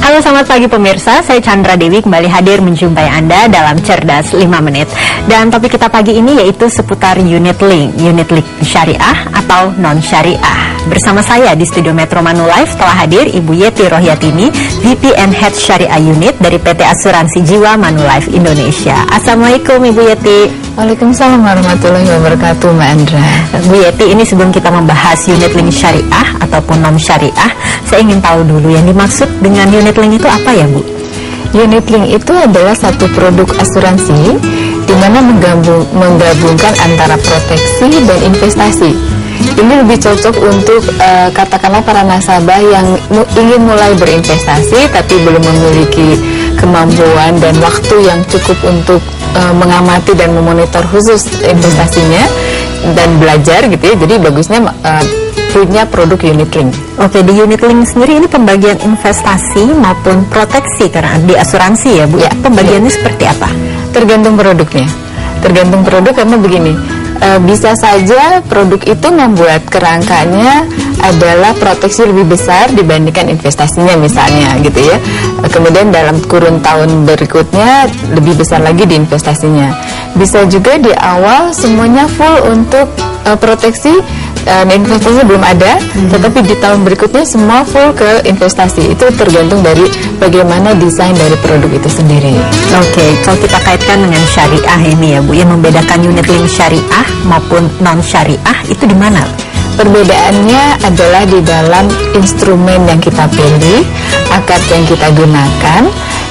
Halo, selamat pagi pemirsa, saya Chandra Dewi kembali hadir menjumpai Anda dalam Cerdas 5 Menit. Dan topik kita pagi ini yaitu seputar unit link syariah atau non-syariah. Bersama saya di studio Metro Manulife telah hadir Ibu Yeti Rohyatini, VP and Head Syariah Unit dari PT Asuransi Jiwa Manulife Indonesia. Assalamualaikum Ibu Yeti. Waalaikumsalam warahmatullahi wabarakatuh, Mbak Andra. Bu Yeti, ini sebelum kita membahas unit link syariah ataupun non-syariah, saya ingin tahu dulu yang dimaksud dengan unit link itu apa ya Bu? Unit link itu adalah satu produk asuransi di mana menggabungkan antara proteksi dan investasi. Ini lebih cocok untuk katakanlah para nasabah yang ingin mulai berinvestasi tapi belum memiliki kemampuan dan waktu yang cukup untuk mengamati dan memonitor khusus investasinya dan belajar gitu ya. Jadi bagusnya punya produk unit link. Oke, di unit link sendiri ini pembagian investasi maupun proteksi karena di asuransi ya Bu. Ya, pembagiannya seperti apa? Tergantung produknya. Tergantung produk karena begini. Bisa saja produk itu membuat kerangkanya adalah proteksi lebih besar dibandingkan investasinya misalnya gitu ya. Kemudian dalam kurun tahun berikutnya lebih besar lagi di investasinya. Bisa juga di awal semuanya full untuk proteksi dan investasi belum ada, tetapi di tahun berikutnya semua full ke investasi. Itu tergantung dari bagaimana desain dari produk itu sendiri. Oke, kalau kita kaitkan dengan syariah ini ya Bu, yang membedakan unit link syariah maupun non syariah itu di mana? Perbedaannya adalah di dalam instrumen yang kita pilih, akad yang kita gunakan,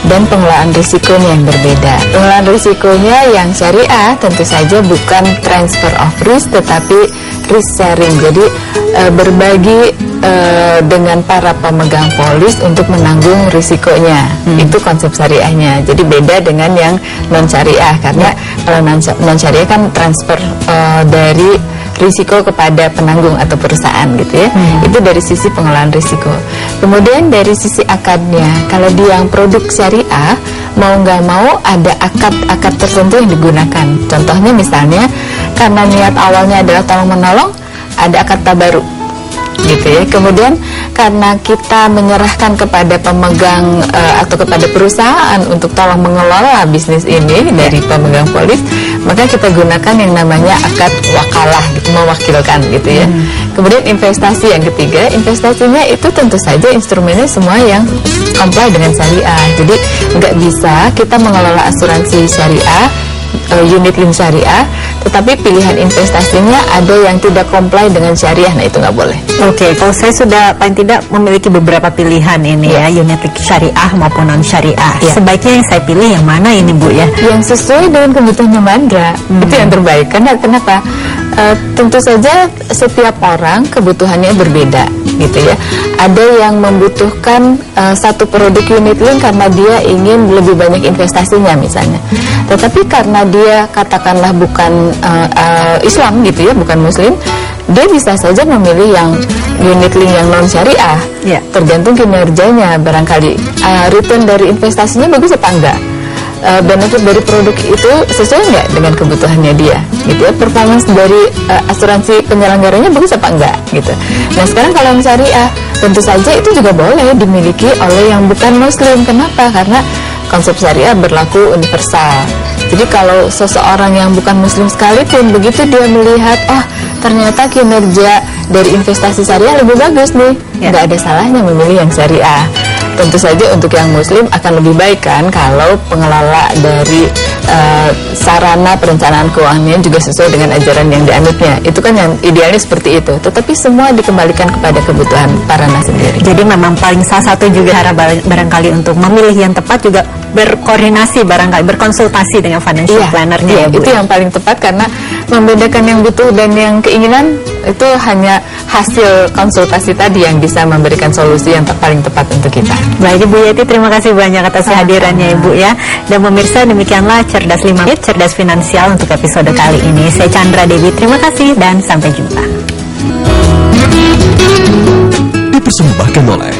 dan pengelolaan risikonya yang berbeda. Pengelolaan risikonya yang syariah tentu saja bukan transfer of risk tetapi risk sharing. Jadi berbagi dengan para pemegang polis untuk menanggung risikonya. Itu konsep syariahnya. Jadi beda dengan yang non syariah karena kalau non syariah kan transfer dari risiko kepada penanggung atau perusahaan gitu ya. Itu dari sisi pengelolaan risiko. Kemudian dari sisi akadnya, kalau di yang produk syariah mau nggak mau ada akad tertentu yang digunakan. Contohnya misalnya karena niat awalnya adalah tolong menolong, ada akad tabaruk gitu ya. Kemudian karena kita menyerahkan kepada pemegang atau kepada perusahaan untuk tolong mengelola bisnis ini dari pemegang polis, maka kita gunakan yang namanya akad wakalah gitu, mewakilkan gitu ya. Kemudian investasi yang ketiga, investasinya itu tentu saja instrumennya semua yang comply dengan syariah. Jadi nggak bisa kita mengelola asuransi syariah, unit link syariah, tetapi pilihan investasinya ada yang tidak comply dengan syariah, nah itu nggak boleh. Oke, kalau saya sudah paling tidak memiliki beberapa pilihan ini ya, unit link syariah maupun non syariah. Sebaiknya yang saya pilih yang mana ini Bu ya? Yang sesuai dengan kebutuhannya Mandra, itu yang terbaik. Karena kenapa? Tentu saja setiap orang kebutuhannya berbeda gitu ya. Ada yang membutuhkan satu produk unit link karena dia ingin lebih banyak investasinya misalnya. Tetapi karena dia katakanlah bukan Islam gitu ya, bukan Muslim, dia bisa saja memilih yang unit link yang non syariah. Tergantung kinerjanya barangkali return dari investasinya bagus apa enggak. Benefit dari produk itu sesuai nggak dengan kebutuhannya dia gitu ya, performance dari asuransi penyelenggaranya bagus apa enggak gitu. Nah sekarang kalau yang syariah tentu saja itu juga boleh dimiliki oleh yang bukan muslim. Kenapa? Karena konsep syariah berlaku universal. Jadi kalau seseorang yang bukan muslim sekalipun begitu dia melihat ternyata kinerja dari investasi syariah lebih bagus nih, nggak ada salahnya memilih yang syariah. Tentu saja untuk yang muslim akan lebih baik kan kalau pengelola dari sarana perencanaan keuangannya juga sesuai dengan ajaran yang dianutnya. Itu kan yang idealnya seperti itu. Tetapi semua dikembalikan kepada kebutuhan para sendiri. Jadi memang paling salah satu juga barangkali untuk memilih yang tepat juga berkoordinasi barangkali, berkonsultasi dengan financial planner-nya. Itu yang paling tepat karena membedakan yang butuh dan yang keinginan itu hanya hasil konsultasi tadi yang bisa memberikan solusi yang paling tepat untuk kita. Baik Ibu Yeti, terima kasih banyak atas kehadirannya Ibu ya. Dan pemirsa, demikianlah Cerdas 5 Menit, Cerdas Finansial untuk episode kali ini. Saya Chandra Dewi, terima kasih dan sampai jumpa. Dipersembahkan oleh